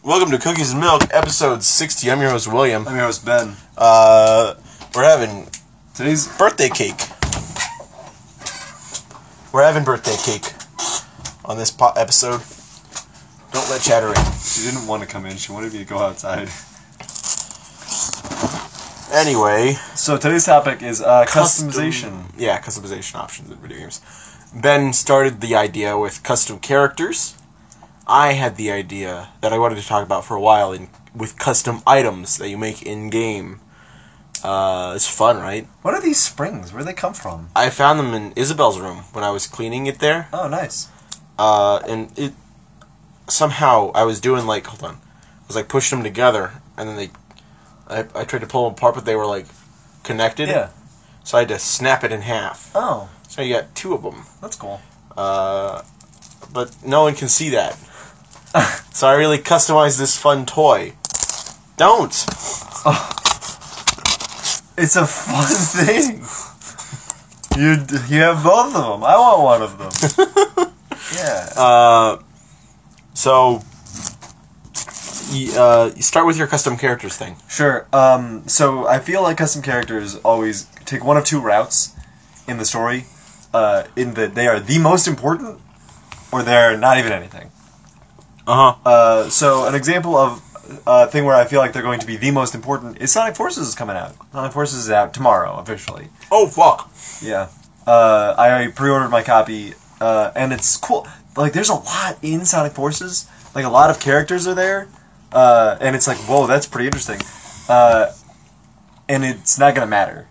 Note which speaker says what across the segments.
Speaker 1: Welcome to Cookies and Milk, episode 60. I'm your host, William.
Speaker 2: I'm your host, Ben.
Speaker 1: We're having
Speaker 2: Today's
Speaker 1: birthday cake. We're having birthday cake on this episode. Don't let chatter in.
Speaker 2: She didn't want to come in. She wanted me to go outside.
Speaker 1: Anyway.
Speaker 2: So today's topic is customization.
Speaker 1: Yeah, customization options in video games. Ben started the idea with custom characters. I had the idea that I wanted to talk about for a while with custom items that you make in-game. It's fun, right?
Speaker 2: What are these springs? Where do they come from?
Speaker 1: I found them in Isabel's room when I was cleaning it there.
Speaker 2: Oh, nice.
Speaker 1: And it... Somehow, I was doing, like... Hold on. I was, like, pushing them together, and then I tried to pull them apart, but they were, like, connected.
Speaker 2: Yeah.
Speaker 1: So I had to snap it in half.
Speaker 2: Oh.
Speaker 1: So you got two of them.
Speaker 2: That's cool.
Speaker 1: But no one can see that. So I really customized this fun toy. Don't!
Speaker 2: Oh. It's a fun thing. You have both of them. I want one of them. Yeah.
Speaker 1: So you start with your custom characters thing.
Speaker 2: Sure. So I feel like custom characters always take one of two routes in the story. In that they are the most important, or they're not even anything. So an example of a thing where I feel like they're going to be the most important is Sonic Forces is coming out. Sonic Forces is out tomorrow, officially.
Speaker 1: Oh, fuck.
Speaker 2: Yeah. I pre-ordered my copy, and it's cool. Like, there's a lot in Sonic Forces. Like, a lot of characters are there, and it's like, whoa, that's pretty interesting. And it's not gonna matter.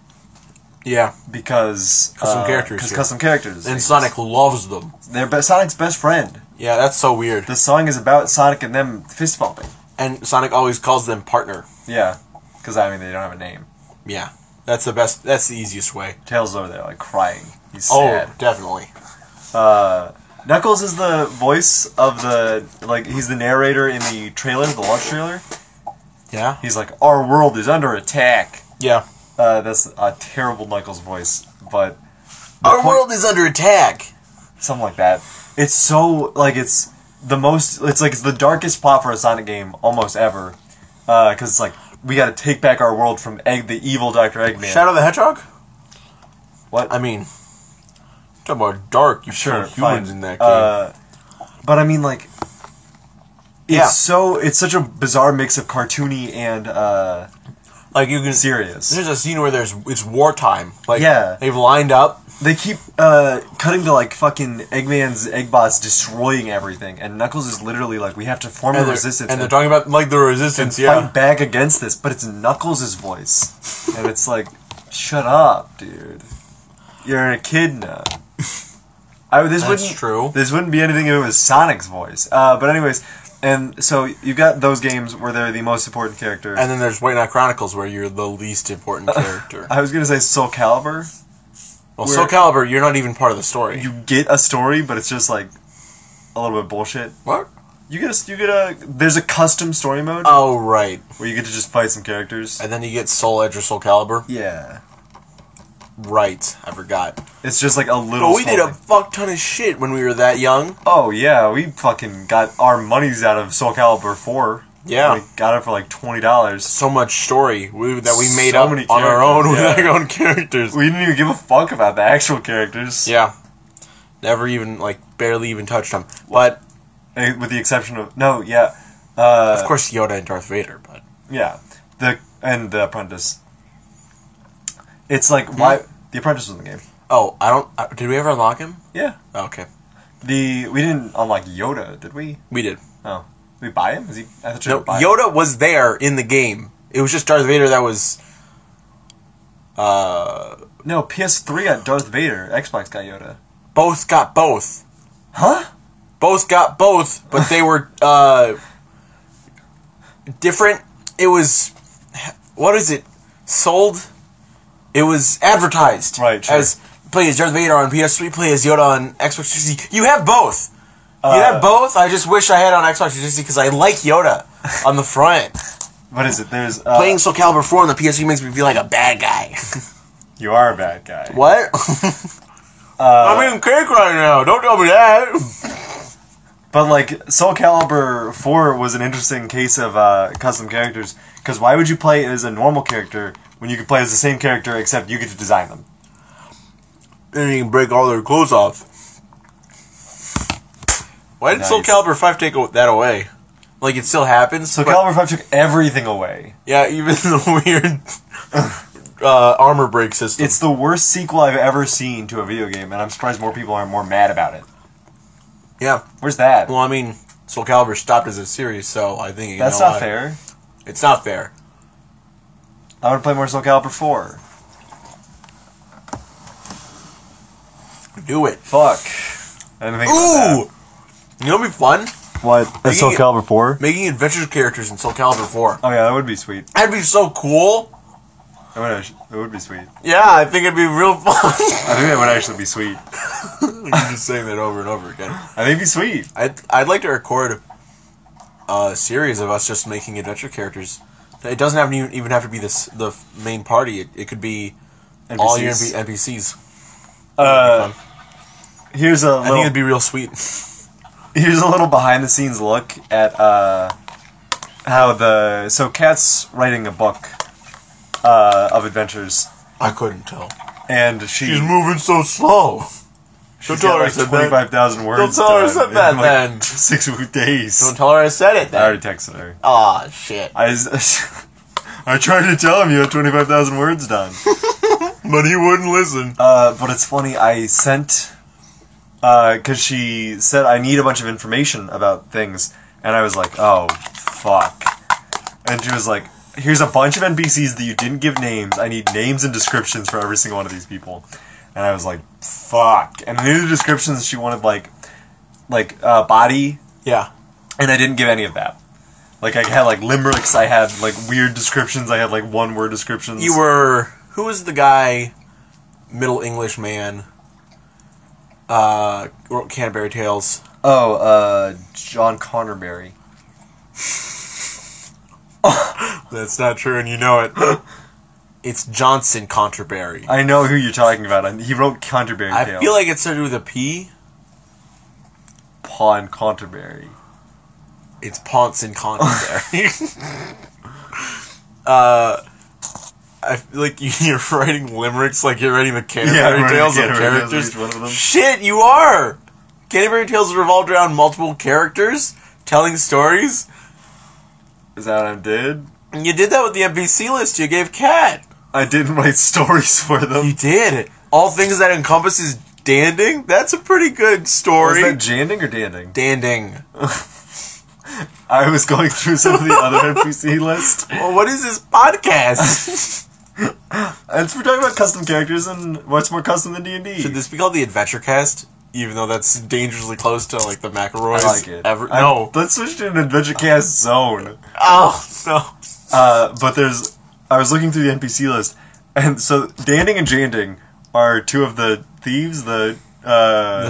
Speaker 1: Yeah.
Speaker 2: Because...
Speaker 1: Custom characters.
Speaker 2: Because custom characters.
Speaker 1: And Sonic loves them.
Speaker 2: They're Sonic's best friend.
Speaker 1: Yeah, that's so weird.
Speaker 2: The song is about Sonic and them fist bumping.
Speaker 1: And Sonic always calls them partner.
Speaker 2: Yeah. Because, I mean, they don't have a name.
Speaker 1: Yeah. That's the best, that's the easiest way.
Speaker 2: Tails over there, like, crying. He's sad.
Speaker 1: Oh, definitely.
Speaker 2: Knuckles is the voice of the... Like, he's the narrator in the trailer, the launch trailer.
Speaker 1: Yeah?
Speaker 2: He's like, our world is under attack.
Speaker 1: Yeah.
Speaker 2: That's a terrible Knuckles voice, but...
Speaker 1: Our world is under attack!
Speaker 2: Something like that. It's so, like, it's the most... It's like, it's the darkest plot for a Sonic game almost ever. Because it's like, we gotta take back our world from the evil Dr. Eggman.
Speaker 1: Shadow the Hedgehog?
Speaker 2: What?
Speaker 1: I mean... Talk about dark, you
Speaker 2: sure,
Speaker 1: kill humans in that game.
Speaker 2: But I mean, like... It's it's such a bizarre mix of cartoony and,
Speaker 1: like, you can...
Speaker 2: serious.
Speaker 1: There's a scene where it's wartime. Like,
Speaker 2: yeah.
Speaker 1: They've lined up.
Speaker 2: They keep cutting to, like, fucking Eggman's Eggbots destroying everything, and Knuckles is literally like, we have to form a resistance.
Speaker 1: And they're talking about, like, the resistance,
Speaker 2: and fight back against this, but it's Knuckles' voice. And it's like, shut up, dude. You're a kid now.
Speaker 1: That's true.
Speaker 2: This wouldn't be anything if it was Sonic's voice. But anyways, and so you've got those games where they're the most important character.
Speaker 1: And then there's White Knight Chronicles where you're the least important character.
Speaker 2: I was going to say Soul Calibur.
Speaker 1: Well, Soul Calibur, you're not even part of the story.
Speaker 2: You get a story, but it's just like a little bit bullshit.
Speaker 1: What?
Speaker 2: There's a custom story mode.
Speaker 1: Oh, right.
Speaker 2: Where you get to just fight some characters.
Speaker 1: And then you get Soul Edge or Soul Calibur?
Speaker 2: Yeah.
Speaker 1: Right, I forgot.
Speaker 2: It's just like a little...
Speaker 1: But we did a fuck ton of shit when we were that young.
Speaker 2: Oh, yeah, we fucking got our monies out of Soul Calibur 4.
Speaker 1: Yeah.
Speaker 2: We got it for like $20.
Speaker 1: So much story that we made up on our own with our own characters.
Speaker 2: We didn't even give a fuck about the actual characters.
Speaker 1: Yeah. Never even, like, barely even touched them. But...
Speaker 2: With the exception of... No, yeah.
Speaker 1: Of course, Yoda and Darth Vader, but...
Speaker 2: Yeah. And the Apprentice. It's like, why... The Apprentice was in the game.
Speaker 1: Oh, did we ever unlock him?
Speaker 2: Yeah.
Speaker 1: Oh, okay.
Speaker 2: We didn't unlock Yoda, did we?
Speaker 1: We did.
Speaker 2: Oh. Did we buy him? I thought
Speaker 1: no, Yoda was there in the game. It was just Darth Vader that was...
Speaker 2: No, PS3 got Darth Vader. Xbox got Yoda.
Speaker 1: Both got both.
Speaker 2: Huh?
Speaker 1: Both got both, but they were, different. It was... What is it? Sold? It was advertised.
Speaker 2: Right, sure.
Speaker 1: As play as Darth Vader on PS3, play as Yoda on Xbox 360. You have both. You have both. I just wish I had on Xbox 360 because I like Yoda on the front.
Speaker 2: What is it? There's
Speaker 1: playing Soul Calibur 4 on the PS3 makes me feel like a bad guy.
Speaker 2: You are a bad guy.
Speaker 1: What? I'm eating cake right now. Don't tell me that.
Speaker 2: But like Soul Calibur 4 was an interesting case of custom characters, because why would you play as a normal character when you could play as the same character except you get to design them?
Speaker 1: And you can break all their clothes off. Why did Soul Calibur 5 take that away? Like, it still happens.
Speaker 2: Soul Calibur 5 took everything away.
Speaker 1: Yeah, even the weird armor break system.
Speaker 2: It's the worst sequel I've ever seen to a video game, and I'm surprised more people aren't more mad about it.
Speaker 1: Yeah.
Speaker 2: Where's that?
Speaker 1: Well, I mean, Soul Calibur stopped as a series, so I think...
Speaker 2: That's not fair.
Speaker 1: It's not fair.
Speaker 2: I want to play more Soul Calibur 4.
Speaker 1: Do it.
Speaker 2: Fuck. I didn't think about that.
Speaker 1: You know what'd be fun?
Speaker 2: What? Soul Calibur 4?
Speaker 1: Making adventure characters in Soul Calibur 4.
Speaker 2: Oh yeah, that would be sweet.
Speaker 1: That'd be so cool.
Speaker 2: It would be sweet.
Speaker 1: Yeah, I think it'd be real fun.
Speaker 2: I think that would actually be sweet.
Speaker 1: You're just saying that over and over again.
Speaker 2: I think it'd be sweet.
Speaker 1: I'd like to record a series of us just making adventure characters. It doesn't even have to be the main party. It could be
Speaker 2: NPCs.
Speaker 1: all your NPCs.
Speaker 2: Here's a
Speaker 1: I think it'd be real sweet.
Speaker 2: Here's a little behind the scenes look at how so Kat's writing a book of adventures.
Speaker 1: I couldn't tell.
Speaker 2: And she's
Speaker 1: moving so slow.
Speaker 2: Don't tell her I said 25,000 words.
Speaker 1: Don't tell her I said that then.
Speaker 2: 6 days.
Speaker 1: Don't tell her I said it then.
Speaker 2: I already texted her.
Speaker 1: Aw, shit.
Speaker 2: I tried to tell him you had 25,000 words done.
Speaker 1: But he wouldn't listen.
Speaker 2: But it's funny, I sent... because she said I need a bunch of information about things, and I was like, oh, fuck. And she was like, here's a bunch of NPCs that you didn't give names. I need names and descriptions for every single one of these people. And I was like, fuck. And I knew the descriptions she wanted, like body.
Speaker 1: Yeah.
Speaker 2: And I didn't give any of that. Like, I had, like, limericks, I had, like, weird descriptions, I had, like, one-word descriptions.
Speaker 1: You were... Who was the guy, Middle English man, wrote Canterbury Tales?
Speaker 2: Oh, John Connerberry.
Speaker 1: That's not true, and you know it. It's Johnson Canterbury.
Speaker 2: I know who you're talking about. He wrote Canterbury Tales.
Speaker 1: I feel like it started with a P.
Speaker 2: Pawn Canterbury.
Speaker 1: It's Ponson Canterbury. I feel like you're writing limericks like you're writing the Canterbury Tales of characters.
Speaker 2: One of them.
Speaker 1: Shit, you are! Canterbury Tales revolved around multiple characters telling stories.
Speaker 2: Is that what I did?
Speaker 1: And you did that with the NPC list you gave Kat.
Speaker 2: I didn't write stories for them.
Speaker 1: You did. All things that encompasses danding? That's a pretty good story.
Speaker 2: Was that Janding or Danding?
Speaker 1: Danding.
Speaker 2: I was going through some of the other NPC list.
Speaker 1: Well, what is this podcast?
Speaker 2: We're talking about custom characters, and what's more custom than D&D?
Speaker 1: Should this be called the Adventure Cast? Even though that's dangerously close to, like, the McElroys.
Speaker 2: I like it.
Speaker 1: No.
Speaker 2: Let's switch to an Adventure Cast zone.
Speaker 1: Oh, no.
Speaker 2: But I was looking through the NPC list, and so Danding and Janding are two of the thieves, the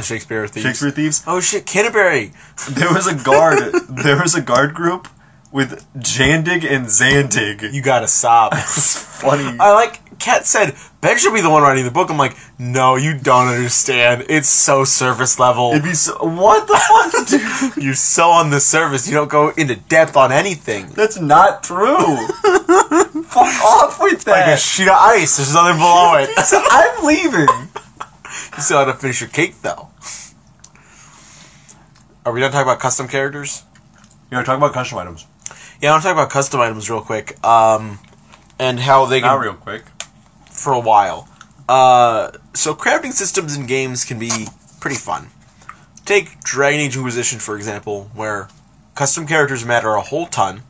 Speaker 1: Shakespeare thieves.
Speaker 2: Shakespeare thieves.
Speaker 1: Oh shit, Canterbury!
Speaker 2: There was a guard group with Jandig and Zandig.
Speaker 1: You gotta stop.
Speaker 2: It's funny.
Speaker 1: Kat said, Ben should be the one writing the book. I'm like, no, you don't understand. It's so surface level.
Speaker 2: It'd be so... What the fuck, dude?
Speaker 1: You're so on the surface, you don't go into depth on anything.
Speaker 2: That's not true. Fuck off with that.
Speaker 1: Like a sheet of ice, there's nothing below it.
Speaker 2: I'm leaving.
Speaker 1: You still have to finish your cake, though. Are we done talking about custom characters?
Speaker 2: You want to talk about custom items?
Speaker 1: Yeah, I want to talk about custom items real quick. And how they can...
Speaker 2: Not real quick.
Speaker 1: For a while. So crafting systems in games can be pretty fun. Take Dragon Age Inquisition, for example, where custom characters matter a whole ton.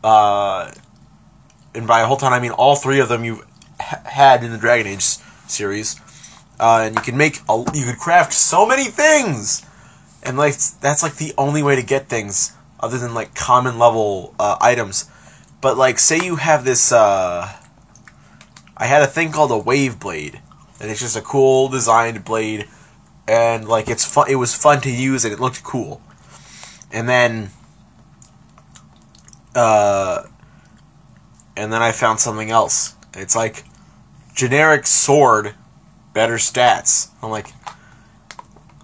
Speaker 1: And by a whole ton, I mean all three of them you've had in the Dragon Age series. And you could craft so many things! And like that's like the only way to get things, other than like common level items. But like, say you have this, I had a thing called a wave blade, and it's just a cool designed blade, and like it's fun. It was fun to use, and it looked cool. And then I found something else. It's like generic sword, better stats. I'm like,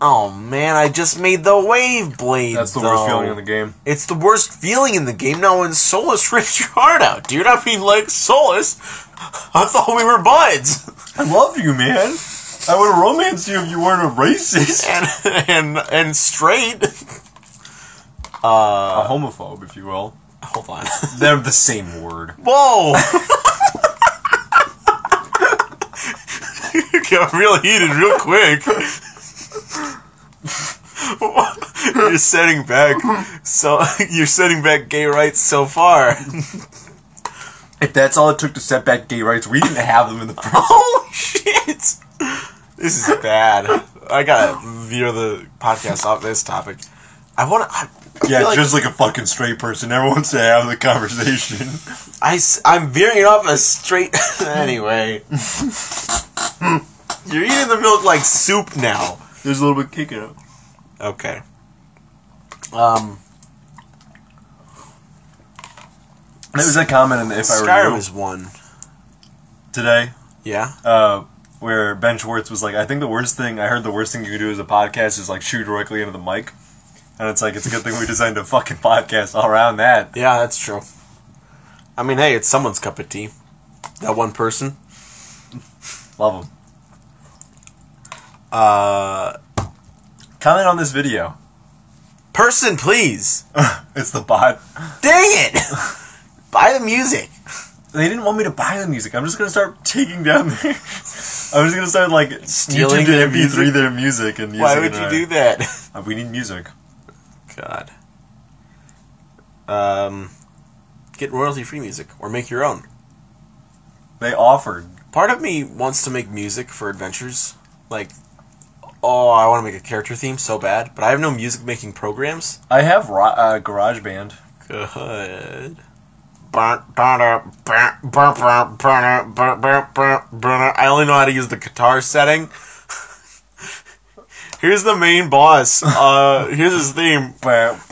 Speaker 1: Oh man, I just made the wave blade.
Speaker 2: That's the worst feeling in the game.
Speaker 1: It's the worst feeling in the game. Now when Solus rips your heart out, dude. I mean, like, Solus, I thought we were buds.
Speaker 2: I love you, man. I would have romanced you if you weren't a racist.
Speaker 1: And straight.
Speaker 2: A homophobe, if you will.
Speaker 1: Hold on.
Speaker 2: They're the same word.
Speaker 1: Whoa! Got real heated real quick. You're setting back gay rights so far.
Speaker 2: If that's all it took to set back gay rights, we didn't have them in the first.
Speaker 1: Oh shit! This is bad. I gotta veer the podcast off this topic.
Speaker 2: Yeah, just like a fucking straight person never wants to have the conversation.
Speaker 1: I'm veering it off a straight... Anyway. You're eating the milk like soup now.
Speaker 2: There's a little bit of kick in it.
Speaker 1: Okay.
Speaker 2: There was a comment in the If I Were
Speaker 1: Skyrim
Speaker 2: You
Speaker 1: is one.
Speaker 2: today,
Speaker 1: Yeah?
Speaker 2: where Ben Schwartz was like, I heard the worst thing you could do as a podcast is like shoot directly into the mic. And it's like, it's a good thing we designed a fucking podcast all around that.
Speaker 1: Yeah, that's true. I mean, hey, it's someone's cup of tea. That one person.
Speaker 2: Love them. Comment on this video.
Speaker 1: Person, please!
Speaker 2: It's the bot.
Speaker 1: Dang it! Buy the music.
Speaker 2: They didn't want me to buy the music. I'm just gonna start taking down their... I'm just gonna start, like,
Speaker 1: Stealing
Speaker 2: YouTube to
Speaker 1: their
Speaker 2: MP3
Speaker 1: music?
Speaker 2: their music and using
Speaker 1: Why would you do that?
Speaker 2: We need music.
Speaker 1: God. Get royalty-free music, or make your own.
Speaker 2: They offered.
Speaker 1: Part of me wants to make music for adventures. Like, oh, I want to make a character theme so bad, but I have no music-making programs.
Speaker 2: I have GarageBand.
Speaker 1: Good. I only know how to use the guitar setting. Here's the main boss. Here's his theme. It's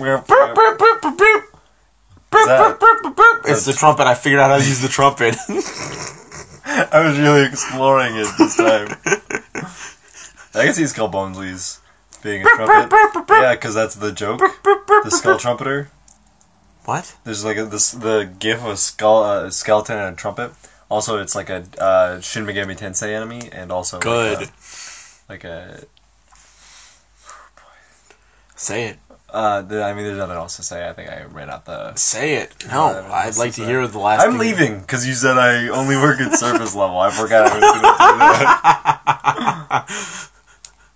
Speaker 1: the trumpet. I figured out how to use the trumpet.
Speaker 2: I was really exploring it this time. I can see Skull Bonesley's being a trumpet. Yeah, because that's the joke. The skull trumpeter.
Speaker 1: What?
Speaker 2: There's like the gif of a skeleton and a trumpet. Also, it's like a Shin Megami Tensei enemy, and also
Speaker 1: good.
Speaker 2: Like a
Speaker 1: Say it.
Speaker 2: I mean, there's nothing else to say. I think I ran out the...
Speaker 1: Say it. No, I'd like to hear the last
Speaker 2: I'm leaving, because you said I only work at surface level. I forgot I was going to do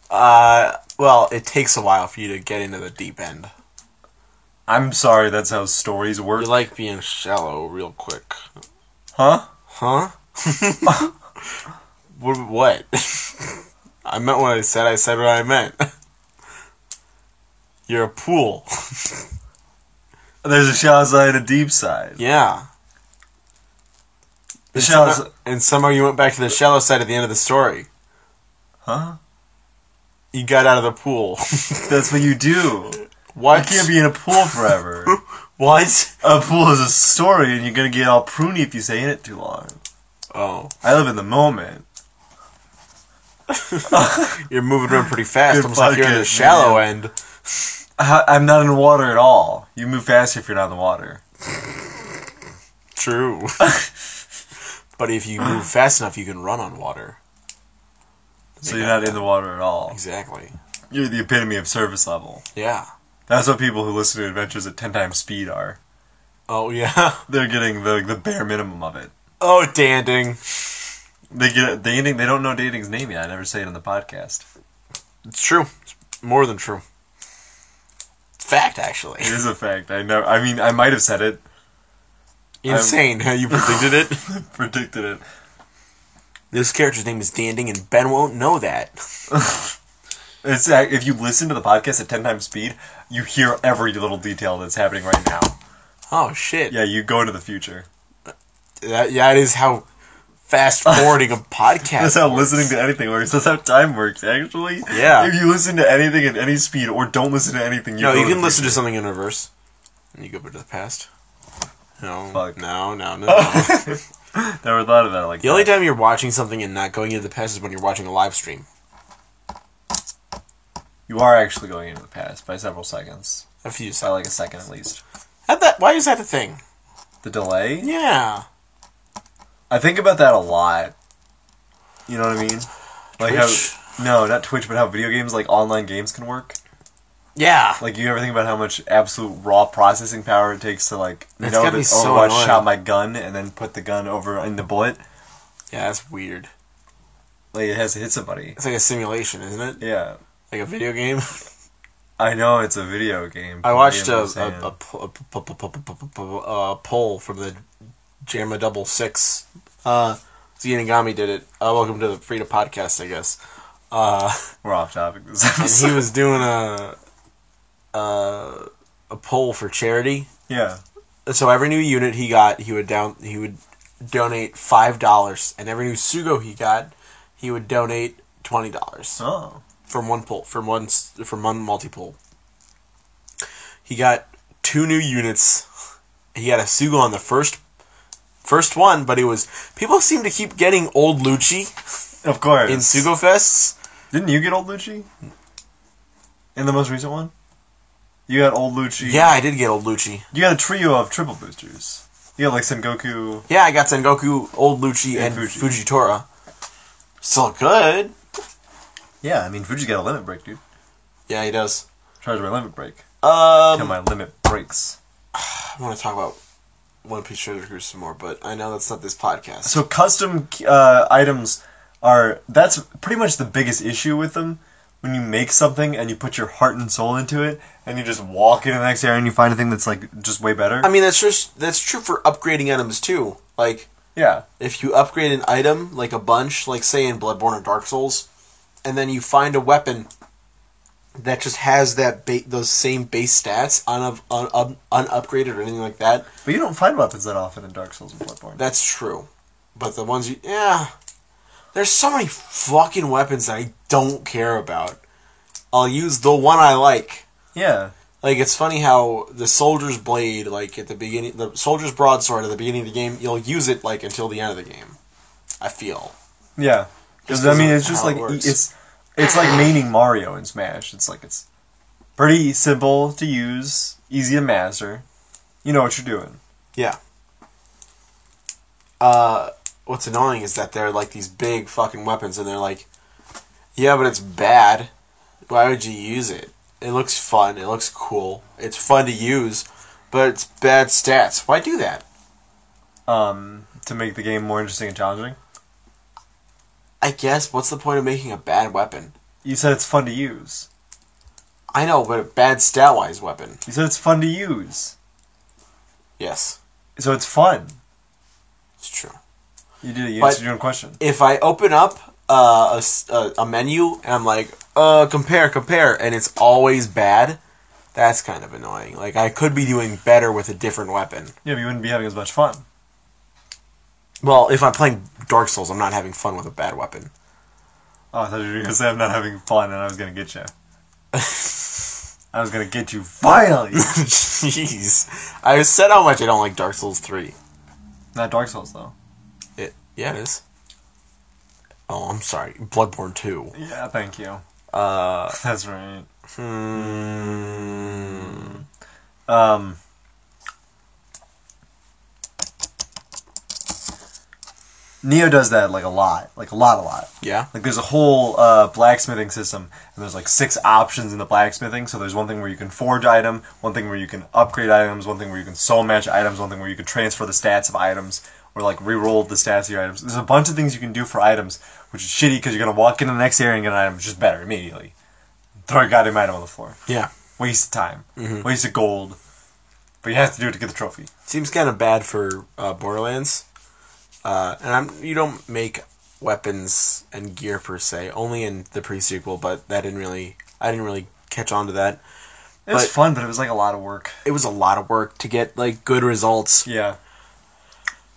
Speaker 2: that.
Speaker 1: Well, it takes a while for you to get into the deep end.
Speaker 2: I'm sorry, that's how stories work.
Speaker 1: You like being shallow real quick.
Speaker 2: Huh?
Speaker 1: Huh? What? I meant what I said what I meant. You're a pool.
Speaker 2: There's a shallow side and a deep side.
Speaker 1: Yeah. And somehow you went back to the shallow side at the end of the story.
Speaker 2: Huh?
Speaker 1: You got out of the pool.
Speaker 2: That's what you do.
Speaker 1: What?
Speaker 2: You can't be in a pool forever.
Speaker 1: What?
Speaker 2: A pool is a story, and you're gonna get all pruny if you stay in it too long.
Speaker 1: Oh.
Speaker 2: I live in the moment.
Speaker 1: You're moving around pretty fast.
Speaker 2: Good
Speaker 1: Almost like you're in the shallow end.
Speaker 2: I'm not in the water at all. You move faster if you're not in the water.
Speaker 1: True. But if you move fast enough, you can run on water.
Speaker 2: So you're not in the water at all.
Speaker 1: Exactly.
Speaker 2: You're the epitome of service level.
Speaker 1: Yeah.
Speaker 2: That's what people who listen to adventures at 10 times speed are.
Speaker 1: Oh, yeah?
Speaker 2: They're getting the bare minimum of it.
Speaker 1: Oh, Danding.
Speaker 2: They get Danding. They don't know Danding's name yet. I never say it on the podcast.
Speaker 1: It's true. It's more than true. It's fact, actually.
Speaker 2: It is a fact. I know. I mean, I might have said it.
Speaker 1: Insane how you predicted it.
Speaker 2: Predicted it.
Speaker 1: This character's name is Danding, and Ben won't know that.
Speaker 2: It's if you listen to the podcast at 10 times speed, you hear every little detail that's happening right now.
Speaker 1: Oh, shit.
Speaker 2: Yeah, you go into the future.
Speaker 1: That is how fast-forwarding a podcast
Speaker 2: That's how
Speaker 1: works.
Speaker 2: listening to anything works. That's how time works, actually.
Speaker 1: Yeah.
Speaker 2: If you listen to anything at any speed, or don't listen to anything,
Speaker 1: you can listen to something in reverse, and you go back to the past. No.
Speaker 2: Fuck.
Speaker 1: No.
Speaker 2: Never thought of that like
Speaker 1: The only time you're watching something and not going into the past is when you're watching a live stream.
Speaker 2: You are actually going into the past by several seconds.
Speaker 1: A few
Speaker 2: By
Speaker 1: seconds.
Speaker 2: like a second at least.
Speaker 1: Why is that a thing?
Speaker 2: The delay?
Speaker 1: Yeah.
Speaker 2: I think about that a lot. You know what I mean? Like
Speaker 1: Twitch?
Speaker 2: how... No, not Twitch, but how video games, like online games can work.
Speaker 1: Yeah.
Speaker 2: Like, you ever think about how much absolute raw processing power it takes to, like,
Speaker 1: It's
Speaker 2: know
Speaker 1: gotta
Speaker 2: that
Speaker 1: be so
Speaker 2: Overwatch
Speaker 1: annoying.
Speaker 2: shot my gun and then put the gun over in the bullet?
Speaker 1: Yeah, that's weird.
Speaker 2: Like, it has to hit somebody.
Speaker 1: It's like a simulation, isn't it?
Speaker 2: Yeah.
Speaker 1: Like a video game.
Speaker 2: I know it's a video game.
Speaker 1: I watched
Speaker 2: You know
Speaker 1: a
Speaker 2: what I'm saying?
Speaker 1: poll from the JAMA 66. Zianagami did it. Welcome to the Frida podcast, I guess.
Speaker 2: We're off topic this
Speaker 1: And
Speaker 2: episode.
Speaker 1: he was doing a poll for charity.
Speaker 2: Yeah.
Speaker 1: So every new unit he got, he would donate $5, and every new Sugo he got, he would donate $20
Speaker 2: Oh.
Speaker 1: from one poll, from one multi-poll. He got 2 new units. He had a Sugo on the first one, but people seem to keep getting old Lucci
Speaker 2: Of course.
Speaker 1: in Sugo Fests.
Speaker 2: Didn't you get old Lucci? In the most recent one? You got old Lucci.
Speaker 1: Yeah, I did get old Lucci.
Speaker 2: You got a trio of triple boosters. You got like Sengoku.
Speaker 1: Yeah, I got Sengoku, old Lucci, and Fujitora. Still good.
Speaker 2: Yeah, I mean, Fuji's got a limit break, dude.
Speaker 1: Yeah, he does.
Speaker 2: Charge my limit break. Till my limit breaks.
Speaker 1: I want to talk about One Piece Treasure Cruise some more, but I know that's not this podcast.
Speaker 2: So custom items that's pretty much the biggest issue with them. When you make something and you put your heart and soul into it, and you just walk into the next area and you find a thing that's like just way better.
Speaker 1: I mean, that's true for upgrading items too. Like,
Speaker 2: Yeah.
Speaker 1: if you upgrade an item, like a bunch, like say in Bloodborne or Dark Souls, and then you find a weapon that just has those same base stats unupgraded or anything like that.
Speaker 2: But you don't find weapons that often in Dark Souls and Bloodborne.
Speaker 1: That's true. But the ones there's so many fucking weapons that I don't care about. I'll use the one I like.
Speaker 2: Yeah.
Speaker 1: Like, it's funny how the Soldier's Blade, like, at the beginning, the Soldier's Broadsword at the beginning of the game, you'll use it, like, until the end of the game. I feel.
Speaker 2: Yeah. Because, I mean, it's just like, it's like maining Mario in Smash. It's like, it's pretty simple to use, easy to master. You know what you're doing.
Speaker 1: Yeah. What's annoying is that they're, like, these big fucking weapons, and they're like, yeah, but it's bad. Why would you use it? It looks fun. It looks cool. It's fun to use, but it's bad stats. Why do that?
Speaker 2: To make the game more interesting and challenging.
Speaker 1: I guess, what's the point of making a bad weapon?
Speaker 2: You said it's fun to use.
Speaker 1: I know, but a bad stat-wise weapon.
Speaker 2: You said it's fun to use.
Speaker 1: Yes.
Speaker 2: So it's fun.
Speaker 1: It's true.
Speaker 2: You did it. You
Speaker 1: But
Speaker 2: answered your own question.
Speaker 1: If I open up a menu and I'm like, compare, and it's always bad, that's kind of annoying. Like, I could be doing better with a different weapon.
Speaker 2: Yeah, but you wouldn't be having as much fun.
Speaker 1: Well, if I'm playing Dark Souls, I'm not having fun with a bad weapon.
Speaker 2: Oh, I thought you were going to say I'm not having fun and I was going to get you. I was going to get you finally!
Speaker 1: Jeez. I said how much I don't like Dark Souls 3.
Speaker 2: Not Dark Souls, though.
Speaker 1: Yeah, it is. Oh, I'm sorry. Bloodborne 2.
Speaker 2: Yeah, thank you. That's right. Neo does that, like, a lot. Like, a lot.
Speaker 1: Yeah?
Speaker 2: Like, there's a whole blacksmithing system, and there's, like, 6 options in the blacksmithing. So there's one thing where you can forge item, one thing where you can upgrade items, one thing where you can soul match items, one thing where you can transfer the stats of items, or, like, re-roll the stats of your items. There's a bunch of things you can do for items, which is shitty because you're going to walk into the next area and get an item which is better immediately. Throw a goddamn item on the floor.
Speaker 1: Yeah.
Speaker 2: Waste of time. Waste of gold. But you have to do it to get the trophy.
Speaker 1: Seems kind of bad for Borderlands. You don't make weapons and gear per se, only in the pre-sequel, but I didn't really catch on to that.
Speaker 2: It was fun, but it was like a lot of work.
Speaker 1: It was a lot of work to get like good results.
Speaker 2: Yeah.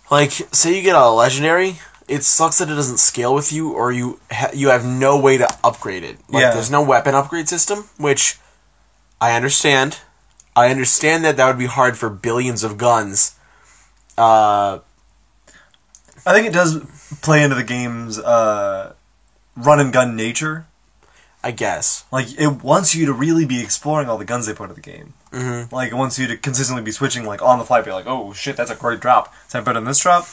Speaker 1: Like, say you get a legendary, it sucks that it doesn't scale with you, or you have no way to upgrade it. Like, there's no weapon upgrade system, which I understand. I understand that would be hard for billions of guns.
Speaker 2: I think it does play into the game's run and gun nature.
Speaker 1: I guess.
Speaker 2: Like, it wants you to really be exploring all the guns they put in the game.
Speaker 1: Mm-hmm.
Speaker 2: Like, it wants you to consistently be switching, like, on the fly, be like, oh, shit, that's a great drop. Is that better than this drop?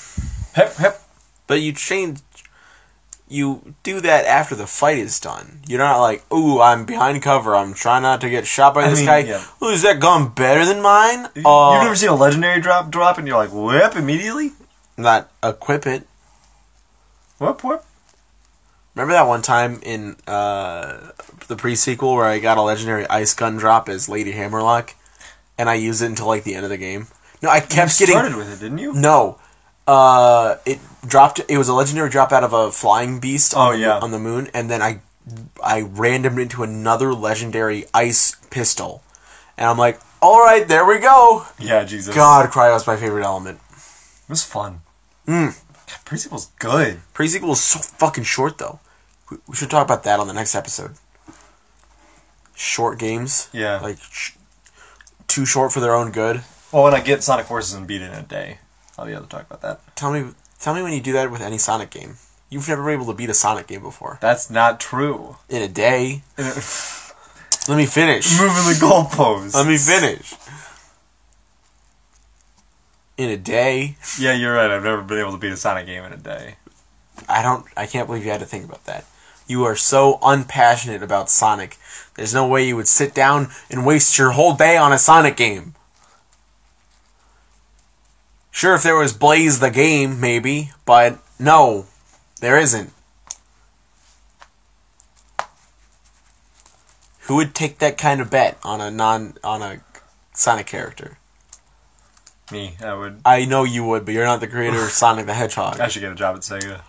Speaker 2: Hep, hep.
Speaker 1: But you do that after the fight is done. You're not like, ooh, I'm behind cover, I'm trying not to get shot by this guy. Yeah. Ooh, is that gun better than mine?
Speaker 2: You've never seen a legendary drop and you're like, whip, immediately?
Speaker 1: Not equip it.
Speaker 2: Whip, whip.
Speaker 1: Remember that one time in the pre-sequel where I got a legendary ice gun drop as Lady Hammerlock, and I used it until like the end of the game? No, I kept getting...
Speaker 2: You started with it, didn't you?
Speaker 1: No. It dropped. It was a legendary drop out of a flying beast on the moon, and then I randomed into another legendary ice pistol. And I'm like, alright, there we go!
Speaker 2: Yeah, Jesus.
Speaker 1: God, Cryo's my favorite element.
Speaker 2: It was fun. Pre-sequel's good.
Speaker 1: Pre-sequel is so fucking short, though. We should talk about that on the next episode. Short games.
Speaker 2: Yeah.
Speaker 1: Like, too short for their own good.
Speaker 2: Well, when I get Sonic Forces and beat it in a day, I'll be able to talk about that.
Speaker 1: Tell me when you do that with any Sonic game. You've never been able to beat a Sonic game before.
Speaker 2: That's not true.
Speaker 1: In a day. Let me finish.
Speaker 2: Moving the goalposts.
Speaker 1: Let me finish. In a day.
Speaker 2: Yeah, you're right. I've never been able to beat a Sonic game in a day.
Speaker 1: I can't believe you had to think about that. You are so unpassionate about Sonic. There's no way you would sit down and waste your whole day on a Sonic game. Sure, if there was Blaze the game, maybe, but no, there isn't. Who would take that kind of bet on a Sonic character?
Speaker 2: Me, I would.
Speaker 1: I know you would, but you're not the creator of Sonic the Hedgehog.
Speaker 2: I should get a job at Sega.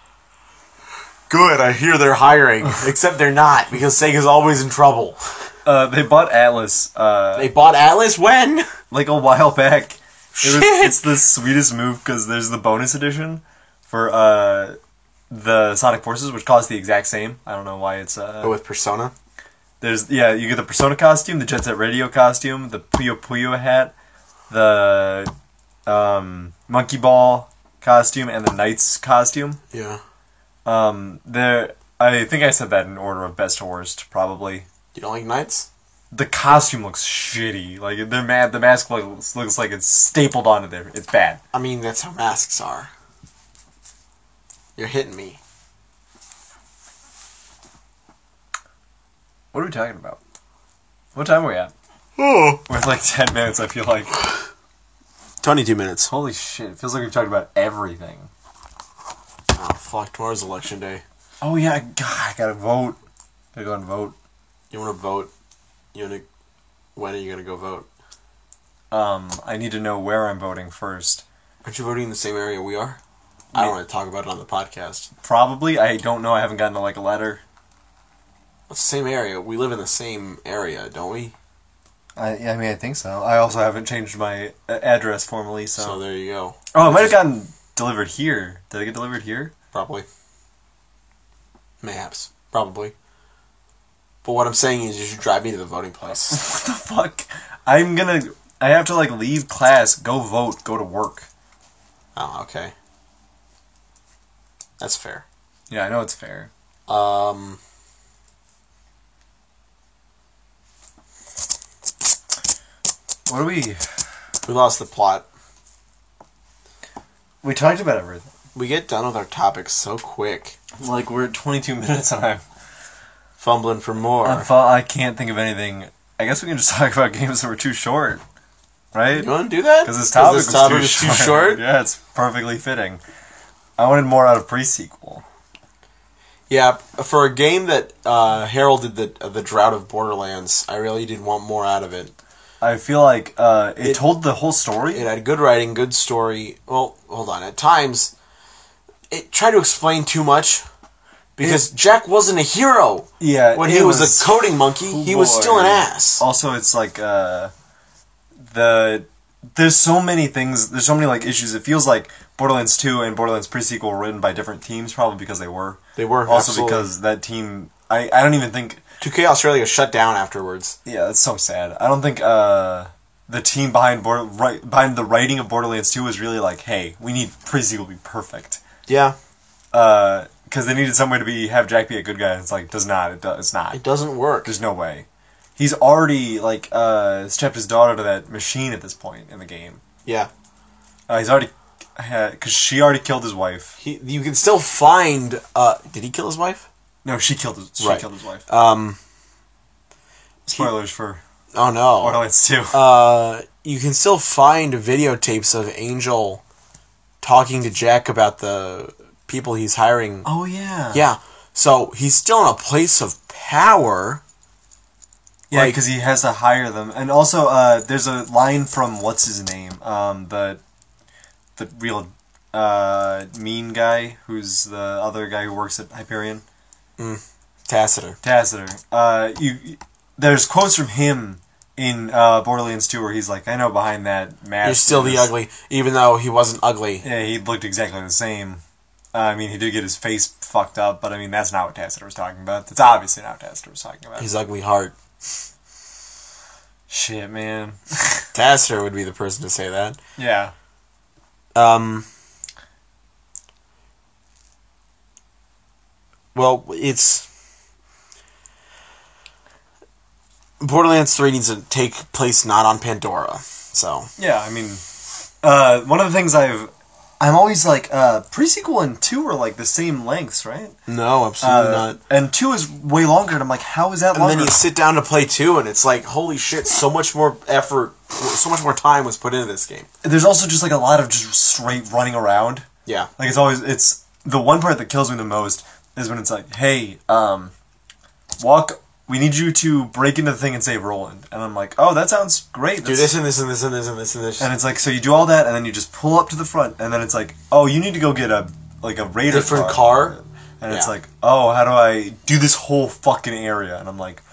Speaker 1: Good, I hear they're hiring. Except they're not, because Sega's always in trouble.
Speaker 2: They bought Atlas.
Speaker 1: They bought Atlas when?
Speaker 2: Like a while back. It's the sweetest move, because there's the bonus edition for the Sonic Forces, which costs the exact same. I don't know why it's...
Speaker 1: But with Persona?
Speaker 2: You get the Persona costume, the Jet Set Radio costume, the Puyo Puyo hat, the Monkey Ball costume, and the Knights costume.
Speaker 1: Yeah.
Speaker 2: I think I said that in order of best to worst, probably.
Speaker 1: You don't like Knights?
Speaker 2: The costume looks shitty. Like, they're mad. The mask looks like it's stapled onto there. It's bad.
Speaker 1: I mean, that's how masks are. You're hitting me.
Speaker 2: What are we talking about? What time are we at?
Speaker 1: Oh.
Speaker 2: We're like 10 minutes, I feel like.
Speaker 1: 22 minutes.
Speaker 2: Holy shit, it feels like we've talked about everything.
Speaker 1: Oh, fuck. Tomorrow's election day.
Speaker 2: Oh, yeah. God, I gotta vote. Gotta go and vote.
Speaker 1: You wanna vote? When are you gonna go vote?
Speaker 2: I need to know where I'm voting first.
Speaker 1: Aren't you voting in the same area we are? I don't want to talk about it on the podcast.
Speaker 2: Probably. I don't know. I haven't gotten a letter.
Speaker 1: It's the same area. We live in the same area, don't we?
Speaker 2: I think so. I also haven't changed my address formally, so...
Speaker 1: So there you go.
Speaker 2: Oh, it might have gotten delivered here. Did I get delivered here?
Speaker 1: Probably. Mayhaps. Probably. But what I'm saying is you should drive me to the voting place.
Speaker 2: What the fuck? I have to, leave class, go vote, go to work.
Speaker 1: Oh, okay. That's fair.
Speaker 2: Yeah, I know it's fair. What do we...
Speaker 1: We lost the plot.
Speaker 2: We talked about everything.
Speaker 1: We get done with our topics so quick.
Speaker 2: We're at 22 minutes and I'm...
Speaker 1: fumbling for more.
Speaker 2: I can't think of anything. I guess we can just talk about games that were too short. Right?
Speaker 1: You want to do that?
Speaker 2: Because this topic was
Speaker 1: too short?
Speaker 2: Yeah, it's perfectly fitting. I wanted more out of pre-sequel.
Speaker 1: Yeah, for a game that heralded the drought of Borderlands, I really did want more out of it.
Speaker 2: I feel like it told the whole story.
Speaker 1: It had good writing, good story. Well, hold on. At times, it tried to explain too much. Because Jack wasn't a hero.
Speaker 2: Yeah.
Speaker 1: When he was a coding monkey, he was still an ass.
Speaker 2: Also, it's there's so many things, there's so many issues. It feels like Borderlands 2 and Borderlands pre-sequel were written by different teams, probably because they were.
Speaker 1: They were,
Speaker 2: also
Speaker 1: absolutely.
Speaker 2: Because that team, I don't even think...
Speaker 1: 2K Australia shut down afterwards.
Speaker 2: Yeah, that's so sad. I don't think the team behind the writing of Borderlands 2 was really hey, we need pre-sequel to be perfect.
Speaker 1: Yeah.
Speaker 2: because they needed somewhere to have Jack be a good guy. And it's like, it's not.
Speaker 1: It doesn't work.
Speaker 2: There's no way. He's already, like, strapped his daughter to that machine at this point in the game.
Speaker 1: Yeah.
Speaker 2: He's already because she already killed his wife.
Speaker 1: You can still find. Did he kill his wife?
Speaker 2: No, she killed his. She killed his wife. Spoilers for.
Speaker 1: Oh no.
Speaker 2: Borderlands 2.
Speaker 1: You can still find videotapes of Angel talking to Jack about the people he's hiring.
Speaker 2: Oh yeah.
Speaker 1: Yeah. So he's still in a place of power.
Speaker 2: Yeah, because he has to hire them, and also there's a line from what's his name, the real mean guy who's the other guy who works at Hyperion.
Speaker 1: Tacitor.
Speaker 2: There's quotes from him in Borderlands 2 where he's like, "I know behind that mask.
Speaker 1: You're still the ugly," even though he wasn't ugly.
Speaker 2: Yeah, he looked exactly the same. I mean, he did get his face fucked up, but I mean, that's not what Tacitor was talking about. That's obviously not what Tacitor was talking about.
Speaker 1: His ugly heart.
Speaker 2: Shit, man.
Speaker 1: Tacitor would be the person to say that.
Speaker 2: Yeah.
Speaker 1: Well, Borderlands 3 needs to take place not on Pandora, so...
Speaker 2: Yeah, I mean, one of the things I'm always like, pre-sequel and 2 are like the same lengths, right?
Speaker 1: No, absolutely not.
Speaker 2: And 2 is way longer, and I'm like, how is that longer?
Speaker 1: And then you sit down to play 2, and it's like, holy shit, so much more effort, so much more time was put into this game.
Speaker 2: There's also just like a lot of just straight running around.
Speaker 1: Yeah.
Speaker 2: Like, it's the one part that kills me the most is when it's like, hey, we need you to break into the thing and save Roland. And I'm like, oh, that sounds great.
Speaker 1: Do this and this and this and this and this and this.
Speaker 2: And it's like, so you do all that, and then you just pull up to the front, and then it's like, oh, you need to go get a Raider
Speaker 1: different car.
Speaker 2: And it's like, oh, how do I do this whole fucking area? And I'm like,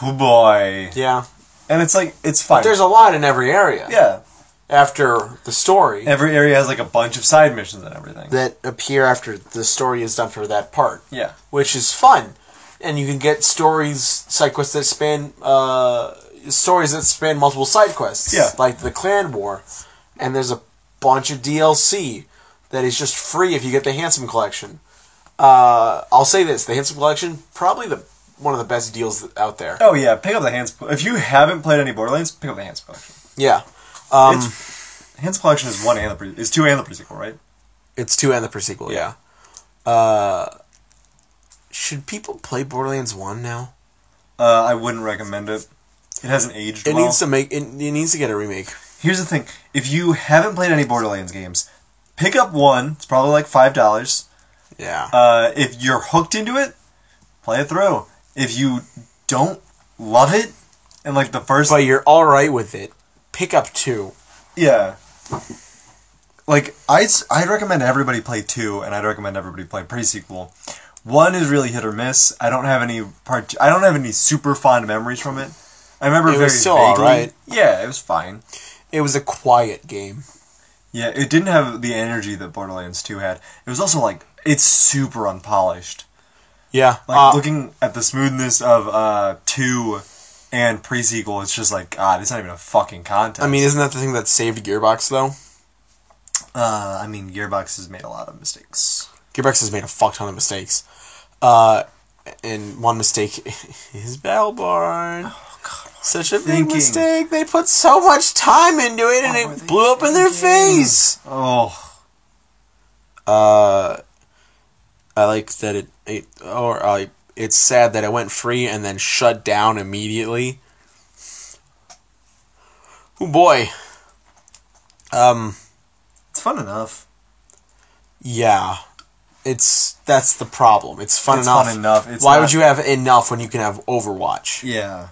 Speaker 2: oh boy.
Speaker 1: Yeah.
Speaker 2: And it's like, it's fine.
Speaker 1: But there's a lot in every area.
Speaker 2: Yeah.
Speaker 1: After the story.
Speaker 2: Every area has like a bunch of side missions and everything.
Speaker 1: That appear after the story is done for that part.
Speaker 2: Yeah.
Speaker 1: Which is fun. And you can get side quests that span multiple side quests.
Speaker 2: Yeah.
Speaker 1: Like the Clan War. And there's a bunch of DLC that is just free if you get the Handsome Collection. I'll say this, the Handsome Collection, probably one of the best deals out there.
Speaker 2: Oh yeah, pick up the Handsome. If you haven't played any Borderlands, pick up the Handsome Collection.
Speaker 1: Yeah.
Speaker 2: Handsome Collection is 2 and the pre-sequel, right?
Speaker 1: It's 2 and the pre-sequel, yeah. Should people play Borderlands 1 now?
Speaker 2: I wouldn't recommend it. It hasn't aged well.
Speaker 1: It needs to get a remake.
Speaker 2: Here's the thing. If you haven't played any Borderlands games, pick up 1. It's probably like $5.
Speaker 1: Yeah.
Speaker 2: If you're hooked into it, play it through. If you don't love it, and like the first...
Speaker 1: But you're alright with it, pick up 2.
Speaker 2: Yeah. Like, I'd recommend everybody play 2, and I'd recommend everybody play pre-sequel. 1 is really hit or miss. I don't have any super fond memories from it. I remember very
Speaker 1: still
Speaker 2: vaguely.
Speaker 1: Alright.
Speaker 2: Yeah, it was fine.
Speaker 1: It was a quiet game.
Speaker 2: Yeah, it didn't have the energy that Borderlands 2 had. It was also like, it's super unpolished.
Speaker 1: Yeah.
Speaker 2: Like, looking at the smoothness of 2 and pre-sequel, it's just like, God, it's not even a fucking contest.
Speaker 1: I mean, isn't that the thing that saved Gearbox, though?
Speaker 2: I mean, Gearbox has made a lot of mistakes.
Speaker 1: Gearbox has made a fuck ton of mistakes. And one mistake is Battleborn.
Speaker 2: Oh, God.
Speaker 1: Such a big mistake. They put so much time into it, and it blew up in their face.
Speaker 2: Oh.
Speaker 1: I like that it's sad that it went free and then shut down immediately. Oh boy.
Speaker 2: It's fun enough.
Speaker 1: Yeah. That's the problem. It's fun enough.
Speaker 2: Fun enough.
Speaker 1: Why would you have enough when you can have Overwatch?
Speaker 2: Yeah.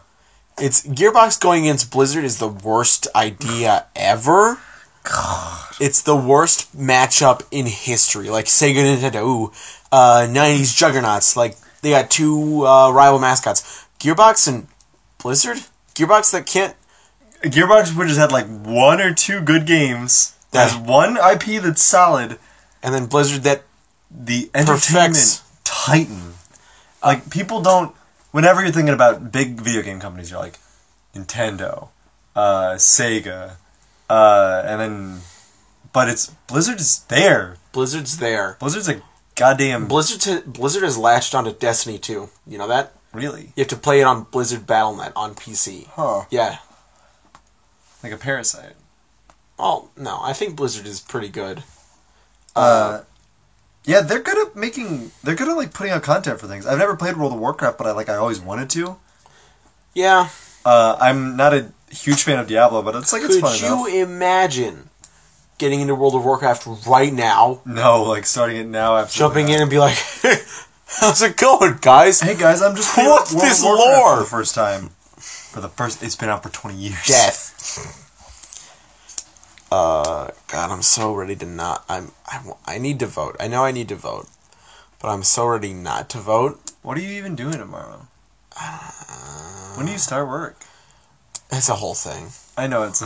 Speaker 1: It's Gearbox going against Blizzard is the worst idea ever.
Speaker 2: God.
Speaker 1: It's the worst matchup in history. Like Sega, Nintendo, 90s juggernauts. Like they got 2 rival mascots. Gearbox and Blizzard? Gearbox that can't...
Speaker 2: Gearbox would just had like 1 or 2 good games. There's one IP that's solid.
Speaker 1: And then Blizzard that...
Speaker 2: The entertainment titan. Like, people don't... Whenever you're thinking about big video game companies, you're like, Nintendo, Sega, and then... But it's... Blizzard is there.
Speaker 1: Blizzard's there.
Speaker 2: Blizzard's a goddamn...
Speaker 1: Blizzard has latched onto Destiny 2. You know that?
Speaker 2: Really?
Speaker 1: You have to play it on Blizzard Battle.net on PC.
Speaker 2: Huh.
Speaker 1: Yeah.
Speaker 2: Like a parasite.
Speaker 1: Oh, no. I think Blizzard is pretty good.
Speaker 2: Yeah, they're good at like putting out content for things. I've never played World of Warcraft, but I always wanted to.
Speaker 1: Yeah.
Speaker 2: I'm not a huge fan of Diablo, but it's fun enough.
Speaker 1: Could you imagine getting into World of Warcraft right now?
Speaker 2: No, like starting it now. Absolutely
Speaker 1: jumping in and be like, how's it going, guys?
Speaker 2: Hey guys, I'm just playing
Speaker 1: What's
Speaker 2: World
Speaker 1: this
Speaker 2: of Warcraft
Speaker 1: lore?
Speaker 2: for the first time. It's been out for 20 years.
Speaker 1: Death. God, I'm so ready to not. I need to vote. I know I need to vote, but I'm so ready not to vote.
Speaker 2: What are you even doing tomorrow? When do you start work?
Speaker 1: It's a whole thing.
Speaker 2: I know it's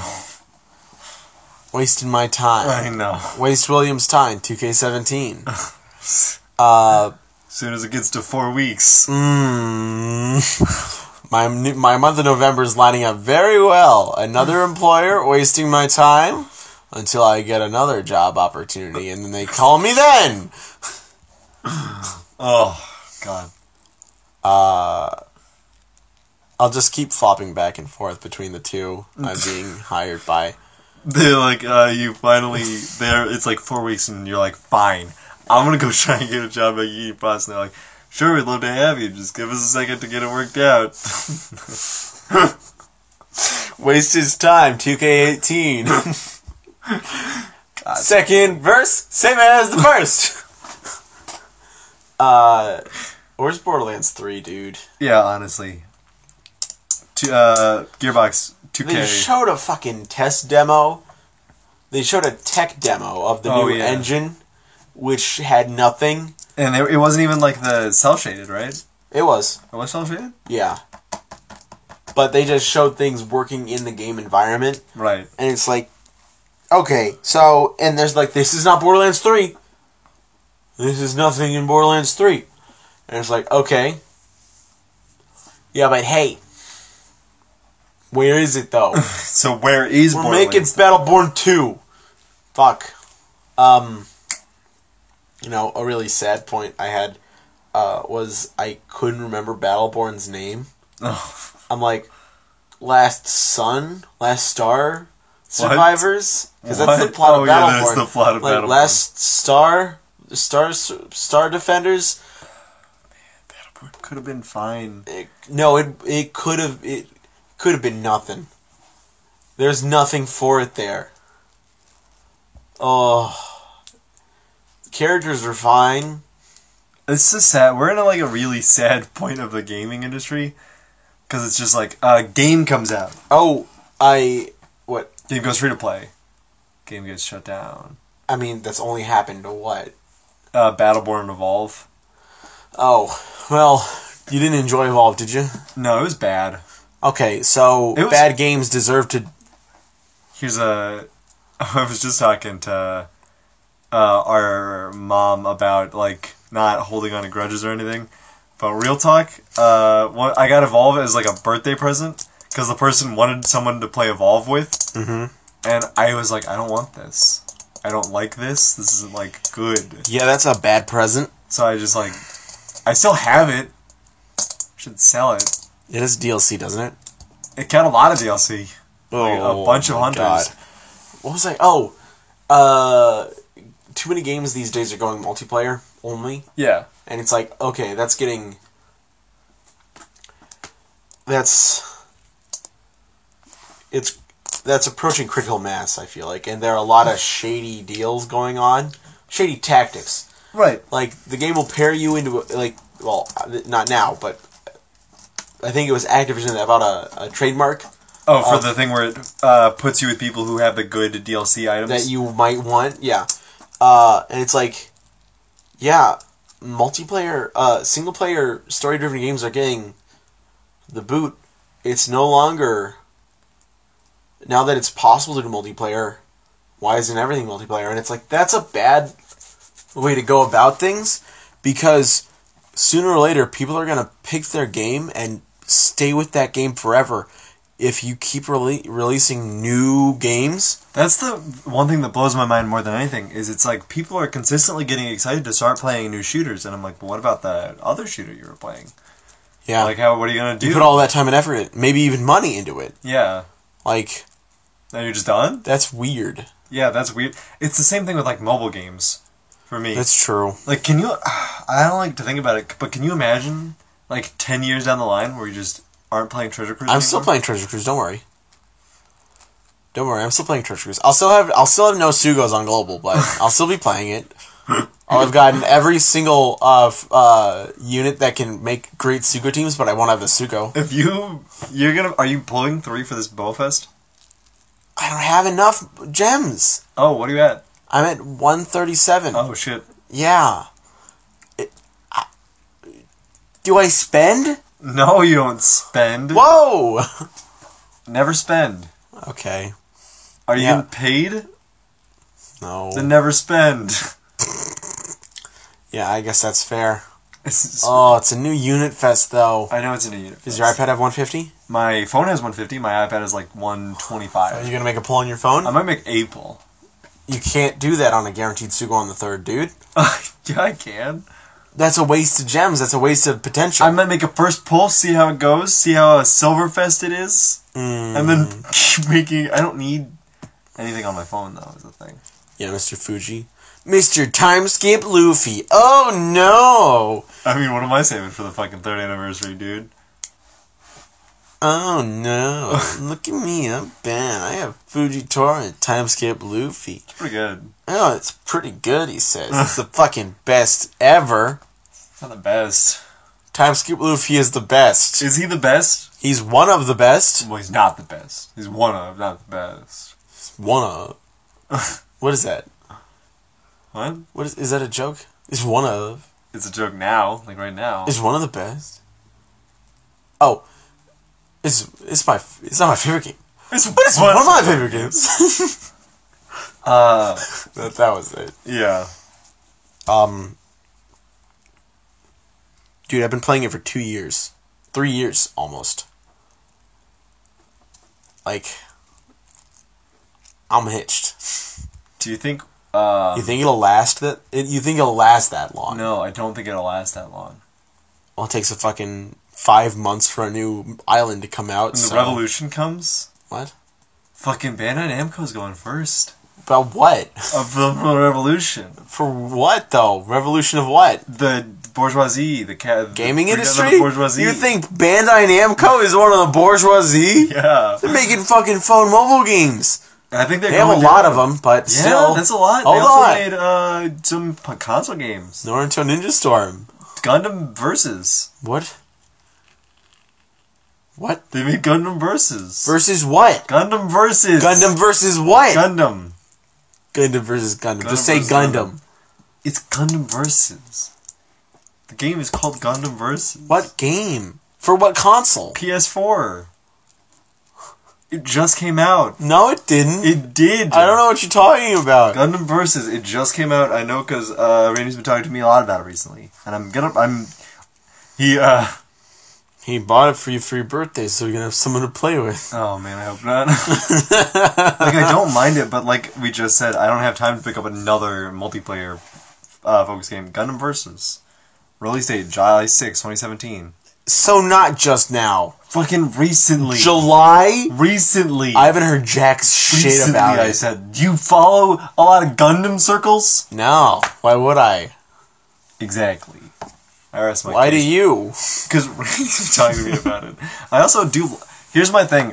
Speaker 1: Wasting my time.
Speaker 2: I know.
Speaker 1: Waste Williams' time. 2K17.
Speaker 2: Soon as it gets to 4 weeks.
Speaker 1: My month of November is lining up very well. Another employer wasting my time until I get another job opportunity, and then they call me then.
Speaker 2: Oh, God.
Speaker 1: I'll just keep flopping back and forth between the two I'm being hired by.
Speaker 2: They're like, you finally, it's like 4 weeks and you're like, fine, I'm gonna go try and get a job at Unity Boss. And they're like, sure, we'd love to have you, just give us a second to get it worked out.
Speaker 1: Waste his time, 2K18.
Speaker 2: God.
Speaker 1: Second verse, same as the first. Where's Borderlands 3, dude?
Speaker 2: Yeah, honestly. Gearbox 2K.
Speaker 1: They showed a fucking test demo. They showed a tech demo of the new engine, which had nothing.
Speaker 2: And it wasn't even like the cell shaded, right?
Speaker 1: It was.
Speaker 2: It was cell shaded?
Speaker 1: Yeah. But they just showed things working in the game environment.
Speaker 2: Right.
Speaker 1: And it's like, okay, so, and there's like, this is not Borderlands 3. This is nothing in Borderlands 3. And it's like, okay. Yeah, but hey. Where is it, though?
Speaker 2: So where is
Speaker 1: We're
Speaker 2: Borderlands?
Speaker 1: making Battleborn 2. Fuck. You know, a really sad point I had was I couldn't remember Battleborn's name.
Speaker 2: Oh.
Speaker 1: I'm like, Last Star Survivors? Because that's the plot of Battleborn.
Speaker 2: Yeah, that's the plot of Battleborn.
Speaker 1: Last Star Defenders?
Speaker 2: Man, Battleborn could have been fine.
Speaker 1: It could have been nothing. There's nothing for it there. Oh. Characters are fine.
Speaker 2: It's so sad. We're in a really sad point of the gaming industry. Because it's just like, a game comes out.
Speaker 1: Oh, what?
Speaker 2: Game goes free to play. Game gets shut down.
Speaker 1: I mean, that's only happened to what?
Speaker 2: Battleborn Evolve.
Speaker 1: Oh, well, you didn't enjoy Evolve, did you?
Speaker 2: No, it was bad.
Speaker 1: Okay, so bad games deserve to... I was just talking to our mom about, not holding on to grudges or anything. But real talk, I got Evolve as, a birthday present, because the person wanted someone to play Evolve with. Mm-hmm.
Speaker 2: And I was like, I don't want this. I don't like this. This isn't, good.
Speaker 1: Yeah, that's a bad present.
Speaker 2: So I just, I still have it. Should sell it.
Speaker 1: It has DLC, doesn't it?
Speaker 2: It got a lot of DLC.
Speaker 1: Oh,
Speaker 2: a bunch of hunters.
Speaker 1: God. What was I... Oh, too many games these days are going multiplayer only.
Speaker 2: Yeah.
Speaker 1: And it's like, okay, that's approaching critical mass, I feel like. And there are a lot of shady deals going on. Shady tactics.
Speaker 2: Right.
Speaker 1: The game will pair you into, well, not now, but I think it was Activision that bought a trademark.
Speaker 2: Oh, for the thing where it puts you with people who have the good DLC items?
Speaker 1: That you might want, yeah. And it's like, yeah, multiplayer, single-player, story-driven games are getting the boot. It's no longer... Now that it's possible to do multiplayer, why isn't everything multiplayer? And it's like, that's a bad way to go about things, because sooner or later, people are going to pick their game and stay with that game forever. if you keep releasing new games.
Speaker 2: That's the one thing that blows my mind more than anything, is it's like people are consistently getting excited to start playing new shooters, and I'm like, but what about that other shooter you were playing?
Speaker 1: Yeah.
Speaker 2: Like, what are you going to do?
Speaker 1: You put all that time and effort, maybe even money into it.
Speaker 2: Yeah.
Speaker 1: Like...
Speaker 2: Now you're just done?
Speaker 1: That's weird.
Speaker 2: Yeah, that's weird. It's the same thing with, like, mobile games, for me.
Speaker 1: That's true.
Speaker 2: Like, can you... I don't like to think about it, but can you imagine, like, 10 years down the line where you just aren't playing Treasure Cruise
Speaker 1: I'm
Speaker 2: anymore?
Speaker 1: still playing Treasure Cruise, don't worry. Don't worry, I'm still playing Treasure Cruise. I'll still have no Sugos on Global, but I'll still be playing it. I've gotten every single unit that can make great Sugo teams, but I won't have the Sugo.
Speaker 2: If are you pulling 3 for this Bowfest?
Speaker 1: I don't have enough gems.
Speaker 2: Oh, what are you at?
Speaker 1: I'm at 137.
Speaker 2: Oh, shit.
Speaker 1: Yeah. Do I spend?
Speaker 2: No, you don't spend.
Speaker 1: Whoa!
Speaker 2: Never spend.
Speaker 1: Okay.
Speaker 2: Are you getting paid?
Speaker 1: No.
Speaker 2: Then never spend.
Speaker 1: Yeah, I guess that's fair. Oh, it's a new unit fest, though.
Speaker 2: I know it's a new unit fest.
Speaker 1: Does your iPad have 150?
Speaker 2: My phone has 150. My iPad is like 125.
Speaker 1: Are you going to make a pull on your phone?
Speaker 2: I might make a pull.
Speaker 1: You can't do that on a guaranteed Sugo on the 3rd, dude.
Speaker 2: Yeah, I can.
Speaker 1: That's a waste of gems. That's a waste of potential.
Speaker 2: I might make a first pull, see how it goes, see how a Silverfest it is, and then keep making... I don't need anything on my phone, though, is the thing.
Speaker 1: Yeah, Mr. Fuji. Mr. Timeskip Luffy. Oh, no!
Speaker 2: I mean, what am I saving for the fucking 3rd anniversary, dude?
Speaker 1: Oh, no. Look at me. I'm bad. I have Fujitora and Timeskip Luffy.
Speaker 2: It's pretty good.
Speaker 1: Oh, it's pretty good, he says. It's the fucking best ever.
Speaker 2: It's not the best.
Speaker 1: Timeskip Luffy is the best.
Speaker 2: Is he the best?
Speaker 1: He's one of the best.
Speaker 2: Well, he's not the best. He's one of, not the best.
Speaker 1: One of. What is that?
Speaker 2: What?
Speaker 1: Is that a joke? Is one of.
Speaker 2: It's a joke now, like right now.
Speaker 1: Is one of the best? Oh. It's not my favorite game. It's one of my favorite games. That was it.
Speaker 2: Yeah.
Speaker 1: Dude, I've been playing it for 2 years. 3 years, almost. Like, I'm hitched.
Speaker 2: Do you think...
Speaker 1: you think it'll last that? You think it'll last that long?
Speaker 2: No, I don't think it'll last that long.
Speaker 1: Well, it takes a fucking 5 months for a new island to come out.
Speaker 2: When the revolution comes...
Speaker 1: What?
Speaker 2: Fucking Bandai Namco's going first.
Speaker 1: About what?
Speaker 2: Of the revolution.
Speaker 1: For what, though? Revolution of what?
Speaker 2: The bourgeoisie, the
Speaker 1: gaming industry?
Speaker 2: The bourgeoisie.
Speaker 1: You think Bandai Namco is one of the bourgeoisie?
Speaker 2: Yeah.
Speaker 1: They're making fucking phone mobile games.
Speaker 2: I think
Speaker 1: they have a lot of them, but
Speaker 2: yeah,
Speaker 1: still.
Speaker 2: That's a lot.
Speaker 1: Hold
Speaker 2: they also made some console games.
Speaker 1: Naruto Ninja Storm.
Speaker 2: Gundam Versus.
Speaker 1: What? What?
Speaker 2: They made Gundam Versus.
Speaker 1: Versus what?
Speaker 2: Gundam Versus.
Speaker 1: Gundam versus what?
Speaker 2: Gundam.
Speaker 1: Gundam versus Gundam. Just say Gundam.
Speaker 2: It's Gundam Versus. The game is called Gundam Versus.
Speaker 1: What game? For what console?
Speaker 2: PS4. It just came out.
Speaker 1: No, it didn't.
Speaker 2: It did.
Speaker 1: I don't know what you're talking about.
Speaker 2: Gundam Versus. It just came out. I know because Randy's been talking to me a lot about it recently, and
Speaker 1: He bought it for you for your birthday, so you're gonna have someone to play with.
Speaker 2: Oh man, I hope not. Like, I don't mind it, but like we just said, I don't have time to pick up another multiplayer focus game. Gundam Versus. Release date July 6, 2017.
Speaker 1: So not just now.
Speaker 2: Fucking recently.
Speaker 1: July?
Speaker 2: Recently.
Speaker 1: I haven't heard jack shit about it.
Speaker 2: I said, do you follow a lot of Gundam circles?
Speaker 1: No. Why would I?
Speaker 2: Exactly. I rest my
Speaker 1: Why
Speaker 2: case.
Speaker 1: do you?
Speaker 2: Because Randy's talking to me about it. I also do... Here's my thing.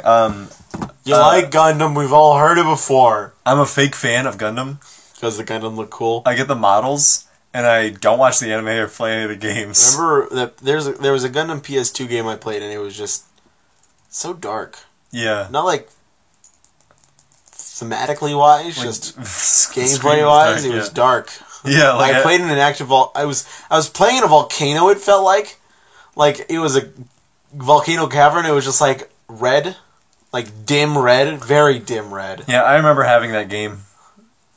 Speaker 1: You like Gundam, we've all heard it before.
Speaker 2: I'm a fake fan of Gundam.
Speaker 1: Because the Gundam look cool.
Speaker 2: I get the models, and I don't watch the anime or play any of the games.
Speaker 1: Remember that there was a Gundam PS2 game I played, and it was just so dark.
Speaker 2: Yeah.
Speaker 1: Not like thematically wise,
Speaker 2: Like,
Speaker 1: just gameplay wise, it was dark.
Speaker 2: Yeah, like
Speaker 1: I played in an active I was playing in a volcano. It felt like it was a volcano cavern. It was just like red, like dim red, very dim red.
Speaker 2: Yeah, I remember having that game,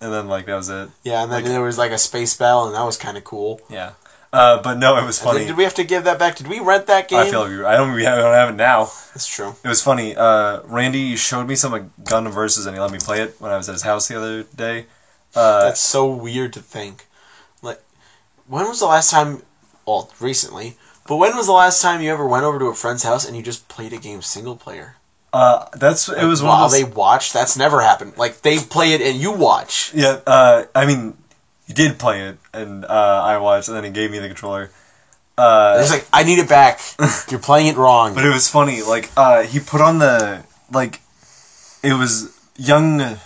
Speaker 2: and then like that was it.
Speaker 1: Yeah, and then there was like a space battle, and that was kind of cool.
Speaker 2: Yeah, But no, it was funny.
Speaker 1: Did we have to give that back? Did we rent that game?
Speaker 2: I feel like I don't have it now.
Speaker 1: That's true.
Speaker 2: It was funny. Randy showed me some Gundam Versus, and he let me play it when I was at his house the other day.
Speaker 1: That's so weird to think. Like, when was the last time? Well, recently. But when was the last time you ever went over to a friend's house and you just played a game single player?
Speaker 2: It was
Speaker 1: like,
Speaker 2: one of those...
Speaker 1: while they watch. That's never happened. Like, they play it and you watch.
Speaker 2: Yeah. I mean, he did play it, and I watched, and then he gave me the controller.
Speaker 1: He's like, I need it back. You're playing it wrong.
Speaker 2: But it was funny. Like, he put on the it was Young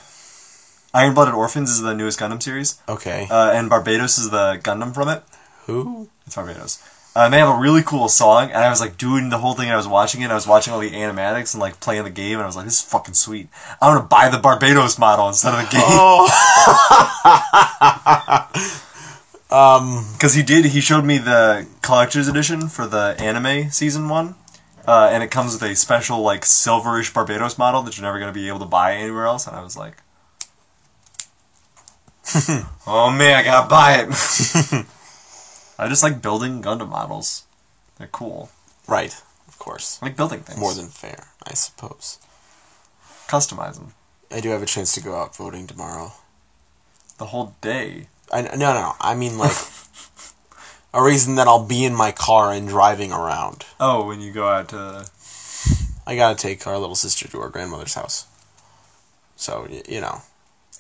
Speaker 2: Iron-Blooded Orphans is the newest Gundam series.
Speaker 1: Okay.
Speaker 2: And Barbados is the Gundam from it.
Speaker 1: Who?
Speaker 2: It's Barbados. And they have a really cool song, and I was like doing the whole thing, and I was watching it, and I was watching all the animatics and like playing the game, and I was like, this is fucking sweet. I want to buy the Barbados model instead of the game. Because he showed me the collector's edition for the anime season 1, and it comes with a special like silverish Barbados model that you're never going to be able to buy anywhere else, and I was like, oh man, I gotta buy it. I just like building Gundam models. They're cool.
Speaker 1: Right, of course.
Speaker 2: I like building things.
Speaker 1: More than fair, I suppose.
Speaker 2: Customize them.
Speaker 1: I do have a chance to go out voting tomorrow.
Speaker 2: The whole day.
Speaker 1: No. I mean, like, a reason that I'll be in my car and driving around.
Speaker 2: Oh, when you go out to...
Speaker 1: I gotta take our little sister to her grandmother's house. So, you know.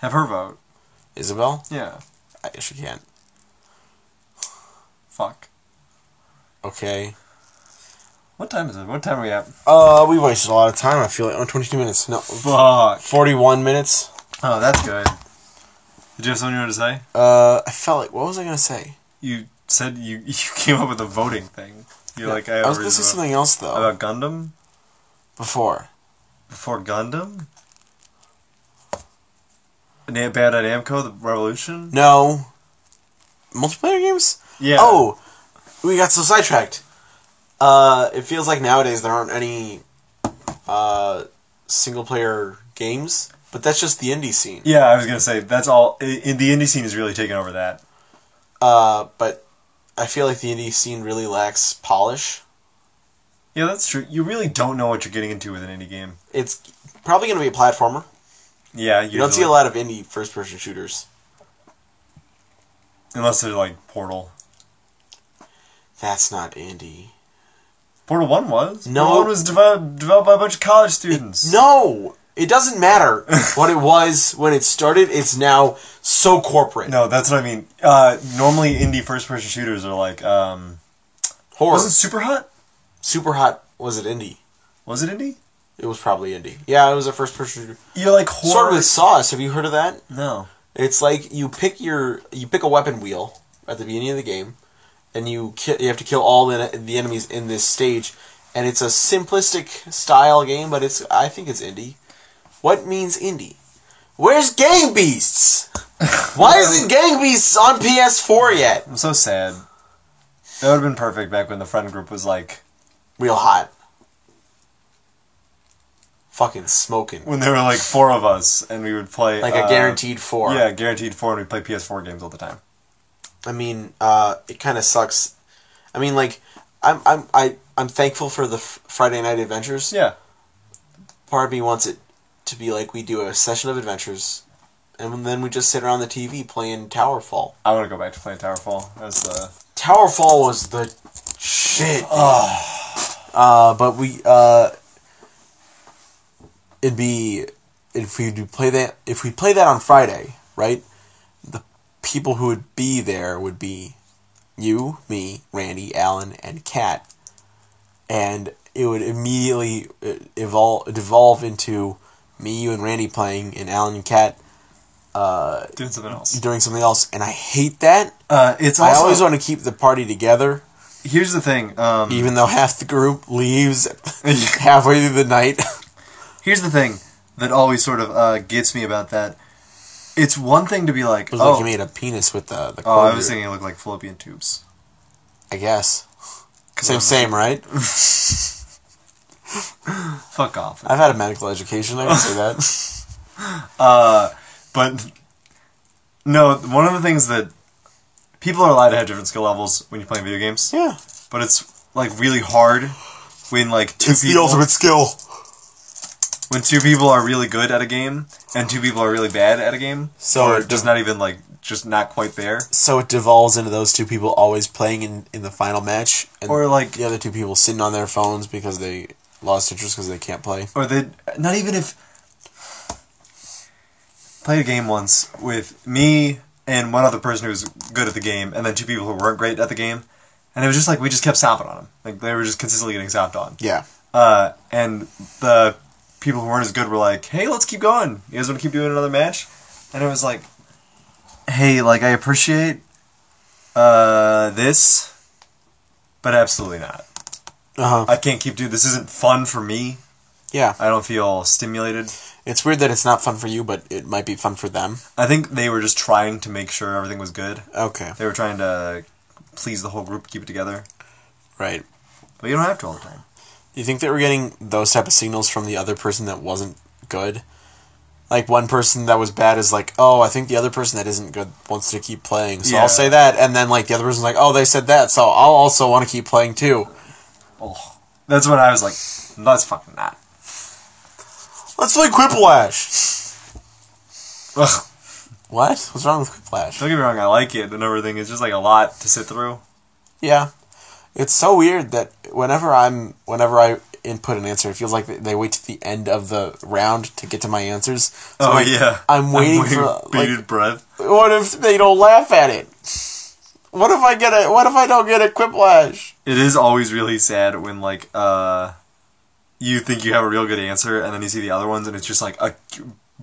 Speaker 2: Have her vote.
Speaker 1: Isabel?
Speaker 2: Yeah.
Speaker 1: She can't.
Speaker 2: Fuck.
Speaker 1: Okay.
Speaker 2: What time is it? What time are we at?
Speaker 1: We wasted a lot of time, I feel like. 22 minutes. No.
Speaker 2: Fuck.
Speaker 1: 41 minutes.
Speaker 2: Oh, that's good. Did you have something you wanted to say?
Speaker 1: I felt like... What was I gonna say?
Speaker 2: You said you came up with a voting thing. You're like, I
Speaker 1: was gonna say something else, though.
Speaker 2: About Gundam?
Speaker 1: Before
Speaker 2: Gundam? Bandai Namco, the Revolution?
Speaker 1: No. Multiplayer games?
Speaker 2: Yeah.
Speaker 1: Oh! We got so sidetracked. It feels like nowadays there aren't any single-player games, but that's just the indie scene.
Speaker 2: Yeah, I was gonna say, that's all... The indie scene is really taking over that.
Speaker 1: But I feel like the indie scene really lacks polish.
Speaker 2: Yeah, that's true. You really don't know what you're getting into with an indie game.
Speaker 1: It's probably going to be a platformer.
Speaker 2: Yeah,
Speaker 1: You don't see a lot of indie first-person shooters.
Speaker 2: Unless they're like Portal.
Speaker 1: That's not indie.
Speaker 2: Portal 1 was?
Speaker 1: No.
Speaker 2: Portal 1 was developed by a bunch of college students.
Speaker 1: No! It doesn't matter what it was when it started. It's now so corporate.
Speaker 2: No, that's what I mean. Normally, indie first-person shooters are like,
Speaker 1: Horror.
Speaker 2: Was it Super Hot?
Speaker 1: Super Hot, was it indie?
Speaker 2: Was it indie?
Speaker 1: It was probably indie. Yeah, it was a first-person shooter.
Speaker 2: You're like horror...
Speaker 1: Sort of with Sauce. Have you heard of that?
Speaker 2: No.
Speaker 1: It's like you pick a weapon wheel at the beginning of the game, and you have to kill all the enemies in this stage, and it's a simplistic style game, but I think it's indie. What means indie? Where's Gang Beasts? Why isn't Gang Beasts on PS4 yet?
Speaker 2: I'm so sad. That would have been perfect back when the friend group was like...
Speaker 1: Real hot. Fucking smoking.
Speaker 2: When there were like 4 of us, and we would play...
Speaker 1: Like a guaranteed 4.
Speaker 2: Yeah, guaranteed 4, and we'd play PS4 games all the time.
Speaker 1: I mean, it kind of sucks. I mean, like, I'm thankful for the Friday Night Adventures.
Speaker 2: Yeah.
Speaker 1: Part of me wants it to be like we do a session of adventures, and then we just sit around the TV playing Towerfall.
Speaker 2: I want to go back to playing Towerfall. That's the...
Speaker 1: Towerfall was the shit. But we, it'd be, if we play that on Friday, right? The people who would be there would be you, me, Randy, Alan, and Kat. And it would immediately devolve into me, you, and Randy playing, and Alan and Kat
Speaker 2: doing
Speaker 1: something else. And I hate that.
Speaker 2: It's also...
Speaker 1: I always want to keep the party together.
Speaker 2: Here's the thing.
Speaker 1: Even though half the group leaves halfway through the night.
Speaker 2: Here's the thing that always sort of gets me about that. It's one thing to be like,
Speaker 1: it was like you made a penis with the cord.
Speaker 2: Oh, I was thinking it looked like fallopian tubes.
Speaker 1: I guess. Same, right?
Speaker 2: Fuck off.
Speaker 1: I've had a medical education, I can say that.
Speaker 2: But, no, one of the things that people are allowed to have different skill levels when you're playing video games.
Speaker 1: Yeah.
Speaker 2: But it's like really hard when like two people.
Speaker 1: The ultimate skill.
Speaker 2: When two people are really good at a game and two people are really bad at a game,
Speaker 1: So
Speaker 2: or
Speaker 1: it
Speaker 2: just not even like just not quite there,
Speaker 1: So it devolves into those two people always playing in the final match, and
Speaker 2: or like
Speaker 1: the other two people sitting on their phones because they lost interest because they can't play.
Speaker 2: or they not even if played a game once with me and one other person who was good at the game, and then two people who weren't great at the game, and it was just like we just kept stomping on them, like they were just consistently getting stomped on.
Speaker 1: Yeah.
Speaker 2: And the people who weren't as good were like, "Hey, let's keep going. You guys want to keep doing another match?" And it was like, "Hey, like I appreciate this, but absolutely not. I can't keep doing this. Isn't fun for me.
Speaker 1: Yeah.
Speaker 2: I don't feel stimulated."
Speaker 1: It's weird that it's not fun for you, but it might be fun for them.
Speaker 2: I think they were just trying to make sure everything was good.
Speaker 1: Okay.
Speaker 2: They were trying to please the whole group, keep it together.
Speaker 1: Right.
Speaker 2: But you don't have to all the time.
Speaker 1: Do you think they were getting those type of signals from the other person that wasn't good? Like, one person that was bad is like, oh, I think the other person that isn't good wants to keep playing, so
Speaker 2: Yeah.
Speaker 1: I'll say that. And then, like, the other person's like, oh, they said that, so I'll also want to keep playing, too.
Speaker 2: Oh, that's when I was like, "That's fucking not."
Speaker 1: Let's play Quiplash!
Speaker 2: Ugh.
Speaker 1: What? What's wrong with Quiplash?
Speaker 2: Don't get me wrong, I like it and everything. It's just like a lot to sit through.
Speaker 1: Yeah. It's so weird that whenever I input an answer, it feels like they wait to the end of the round to get to my answers. So
Speaker 2: Yeah.
Speaker 1: I'm waiting for
Speaker 2: bated breath.
Speaker 1: What if they don't laugh at it? What if I don't get a Quiplash?
Speaker 2: It is always really sad when like you think you have a real good answer and then you see the other ones and it's just like a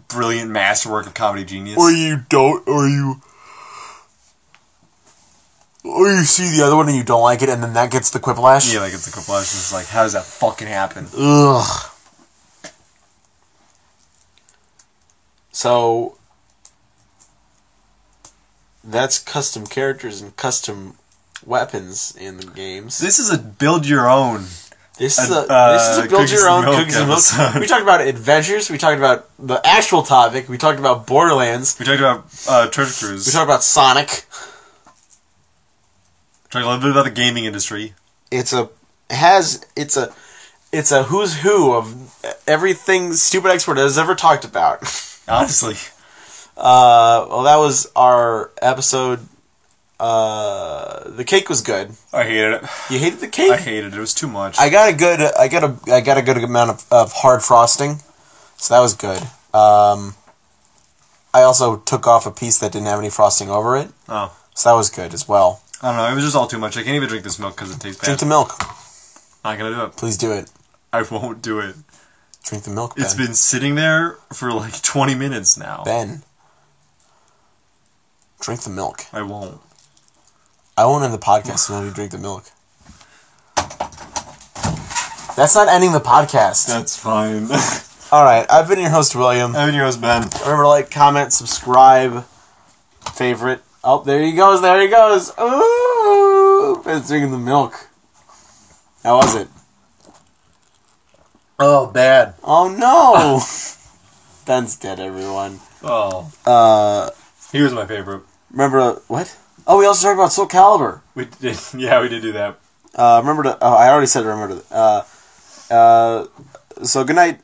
Speaker 2: brilliant masterwork of comedy genius.
Speaker 1: Or you don't, or you see the other one and you don't like it, and then that gets the Quiplash.
Speaker 2: Yeah, like it's a Quiplash. It's like, how does that fucking happen?
Speaker 1: Ugh. So that's custom characters and custom weapons in the games.
Speaker 2: This is a build your own.
Speaker 1: This is a build your own cookies and milk.
Speaker 2: episode.
Speaker 1: We talked about adventures. We talked about the actual topic. We talked about Borderlands.
Speaker 2: We talked about Treasure Cruise.
Speaker 1: We talked about Sonic.
Speaker 2: Talked a little bit about the gaming industry.
Speaker 1: It's a who's who of everything Stupid Expert has ever talked about.
Speaker 2: Honestly.
Speaker 1: Well, that was our episode. The cake was good.
Speaker 2: I hated it.
Speaker 1: You hated the cake?
Speaker 2: I hated it. It was too much.
Speaker 1: I got a good amount of hard frosting, so that was good. I also took off a piece that didn't have any frosting over it,
Speaker 2: Oh.
Speaker 1: so that was good as well.
Speaker 2: I don't know. It was just all too much. I can't even drink this milk because it tastes bad.
Speaker 1: Drink the milk.
Speaker 2: Not gonna do it.
Speaker 1: Please do it.
Speaker 2: I won't do it.
Speaker 1: Drink the milk, Ben.
Speaker 2: It's been sitting there for like 20 minutes now.
Speaker 1: Ben. Drink the milk.
Speaker 2: I won't.
Speaker 1: I won't end the podcast until you drink the milk. That's not ending the podcast.
Speaker 2: That's fine.
Speaker 1: Alright, I've been your host, William.
Speaker 2: I've been your host, Ben.
Speaker 1: Remember to like, comment, subscribe, favorite. Oh, there he goes, there he goes. Ooh, Ben's drinking the milk. How was it?
Speaker 2: Oh, bad.
Speaker 1: Oh no! Ben's dead, everyone.
Speaker 2: Oh. He was my favorite.
Speaker 1: Remember, what? Oh, we also talked about Soul Calibur.
Speaker 2: We did. Yeah, we did do that.
Speaker 1: Remember to, I already said remember to, so good night.